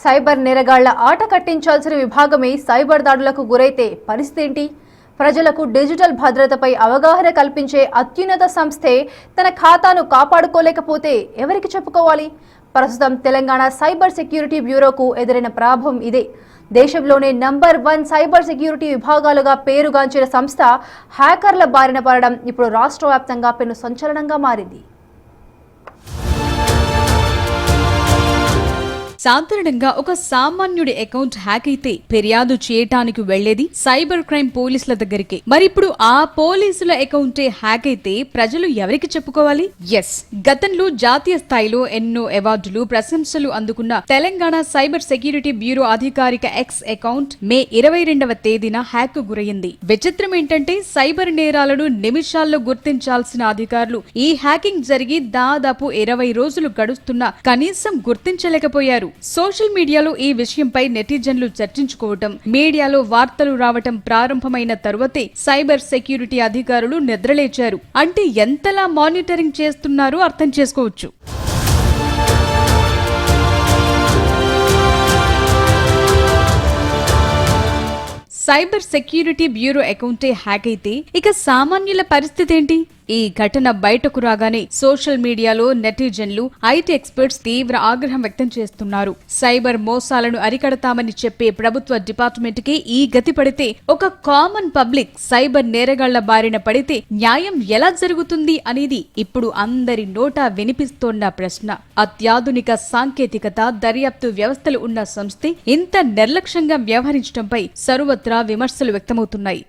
Cyber నేరగాళ్ల ఆట కట్టించాల్సిన విభాగమే cyber దాడులకు గురైతే పరిస్థితి ఏంటి? ప్రజలకు డిజిటల్ భద్రతపై అవగాహన కల్పించే అత్యున్నత సంస్థే తన ఖాతాను కాపాడుకోలేకపోతే ఎవరికి చెప్పుకోవాలి? ప్రస్తుతం తెలంగాణ సైబర్ సెక్యూరిటీ బ్యూరోకు ఎదురైన ప్రాభవం ఇదే. దేశంలోనే నంబర్ 1 సైబర్ సెక్యూరిటీ విభాగాలుగా పేరుగాంచిన సంస్థ హ్యాకర్ల బారిన పడడం ఇప్పుడు రాష్ట్ర వ్యాప్తంగా పెను సంచలనంగా మారింది. సాధారణంగా ఒక సామాన్యుడి అకౌంట్ హ్యాక్ అయితే ఫిర్యాదు చేయటానికి వెళ్లేది సైబర్ క్రైమ్ పోలీసుల దగ్గరికి. మరిప్పుడు ఆ పోలీసుల అకౌంటే హ్యాక్ అయితే ప్రజలు ఎవరికి చెప్పుకోవాలి? ఎస్, గతంలో జాతీయ స్థాయిలో ఎన్నో అవార్డులు, ప్రశంసలు అందుకున్న తెలంగాణ సైబర్ సెక్యూరిటీ బ్యూరో అధికారిక ఎక్స్ అకౌంట్ మే 22వ తేదీన హ్యాక్ కు గురైంది. విచిత్రం ఏంటంటే సైబర్ నేరాలను నిమిషాల్లో గుర్తించాల్సిన అధికారులు ఈ హ్యాకింగ్ జరిగి దాదాపు 20 రోజులు గడుస్తున్నా కనీసం గుర్తించలేకపోయారు. సోషల్ మీడియాలో ఈ విషయంపై నెటిజన్లు చర్చించుకోవటం, మీడియాలో వార్తలు రావటం ప్రారంభమైన తరువాతే సైబర్ సెక్యూరిటీ అధికారులు నిద్రలేచారు. అంటే ఎంతలా మానిటరింగ్ చేస్తున్నారో అర్థం చేసుకోవచ్చు. సైబర్ సెక్యూరిటీ బ్యూరో అకౌంటే హ్యాక్ అయితే ఇక సామాన్యుల పరిస్థితి ఏంటి? ఈ ఘటన బయటకు రాగానే సోషల్ మీడియాలో నెటిజన్లు, ఐటీ ఎక్స్పర్ట్స్ తీవ్ర ఆగ్రహం వ్యక్తం చేస్తున్నారు. సైబర్ మోసాలను అరికడతామని చెప్పే ప్రభుత్వ డిపార్ట్మెంట్ కి ఈ గతి పడితే ఒక కామన్ పబ్లిక్ సైబర్ నేరగాళ్ల బారిన పడితే న్యాయం ఎలా జరుగుతుంది అనేది ఇప్పుడు అందరి నోటా వినిపిస్తోన్న ప్రశ్న. అత్యాధునిక సాంకేతికత, దర్యాప్తు వ్యవస్థలు ఉన్న సంస్థ ఇంత నిర్లక్ష్యంగా వ్యవహరించడంపై సర్వత్రా విమర్శలు వ్యక్తమవుతున్నాయి.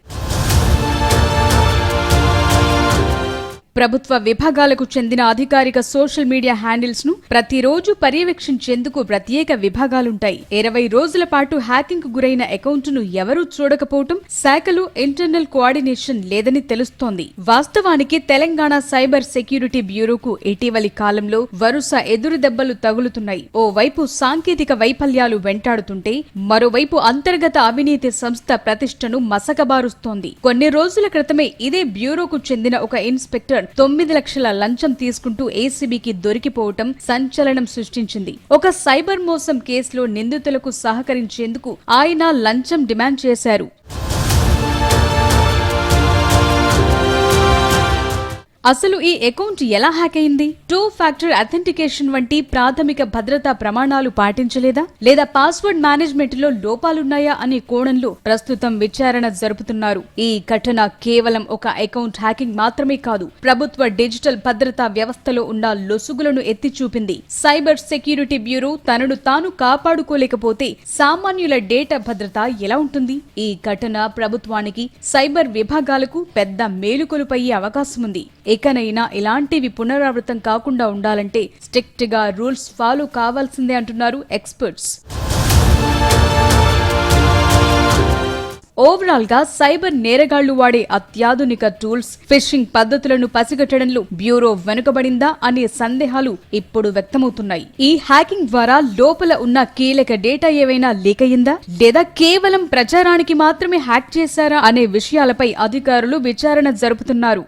ప్రభుత్వ విభాగాలకు చెందిన అధికారిక సోషల్ మీడియా హ్యాండిల్స్ ను ప్రతిరోజు పర్యవేక్షించేందుకు ప్రత్యేక విభాగాలుంటాయి. 20 రోజుల పాటు హ్యాకింగ్ కు గురైన అకౌంట్ ను ఎవరూ చూడకపోవటం శాఖలు ఇంటర్నల్ కోఆర్డినేషన్ లేదని తెలుస్తోంది. వాస్తవానికి తెలంగాణ సైబర్ సెక్యూరిటీ బ్యూరోకు ఇటీవలి కాలంలో వరుస ఎదురు దెబ్బలు తగులుతున్నాయి. ఓవైపు సాంకేతిక వైఫల్యాలు వెంటాడుతుంటే మరోవైపు అంతర్గత అవినీతి సంస్థ ప్రతిష్టను మసకబారుస్తోంది. కొన్ని రోజుల క్రితమే ఇదే బ్యూరోకు చెందిన ఒక ఇన్స్పెక్టర్ 9 లక్షల లంచం తీసుకుంటూ ఏసీబీకి దొరికిపోవటం సంచలనం సృష్టించింది. ఒక సైబర్ మోసం కేసులో నిందితులకు సహకరించేందుకు ఆయన లంచం డిమాండ్ చేశారు. అసలు ఈ అకౌంట్ ఎలా హ్యాక్ అయింది? 2 ఫ్యాక్టర్ అథెంటికేషన్ వంటి ప్రాథమిక భద్రతా ప్రమాణాలు పాటించలేదా, లేదా పాస్వర్డ్ మేనేజ్మెంట్ లో లోపాలున్నాయా అనే కోణంలో ప్రస్తుతం విచారణ జరుపుతున్నారు. ఈ ఘటన కేవలం ఒక అకౌంట్ హ్యాకింగ్ మాత్రమే కాదు, ప్రభుత్వ డిజిటల్ భద్రతా వ్యవస్థలో ఉన్న లొసుగులను ఎత్తి చూపింది. సైబర్ సెక్యూరిటీ బ్యూరో తనను తాను కాపాడుకోలేకపోతే సామాన్యుల డేటా భద్రత ఎలా ఉంటుంది? ఈ ఘటన ప్రభుత్వానికి, సైబర్ విభాగాలకు పెద్ద మేలుకొలుపయ్యే అవకాశం ఉంది. ఇకనైనా ఇలాంటివి పునరావృతం కాకుండా ఉండాలంటే స్ట్రిక్ట్ గా రూల్స్ ఫాలో కావాల్సిందే అంటున్నారు ఎక్స్పర్ట్స్. ఓవరాల్ గా సైబర్ నేరగాళ్లు వాడే అత్యాధునిక టూల్స్, ఫిషింగ్ పద్ధతులను పసిగట్టడంలో బ్యూరో వెనుకబడిందా అనే సందేహాలు ఇప్పుడు వ్యక్తమవుతున్నాయి. ఈ హ్యాకింగ్ ద్వారా లోపల ఉన్న కీలక డేటా ఏవైనా లీక్ అయ్యిందా, లేదా కేవలం ప్రచారానికి మాత్రమే హ్యాక్ చేశారా అనే విషయాలపై అధికారులు విచారణ జరుపుతున్నారు.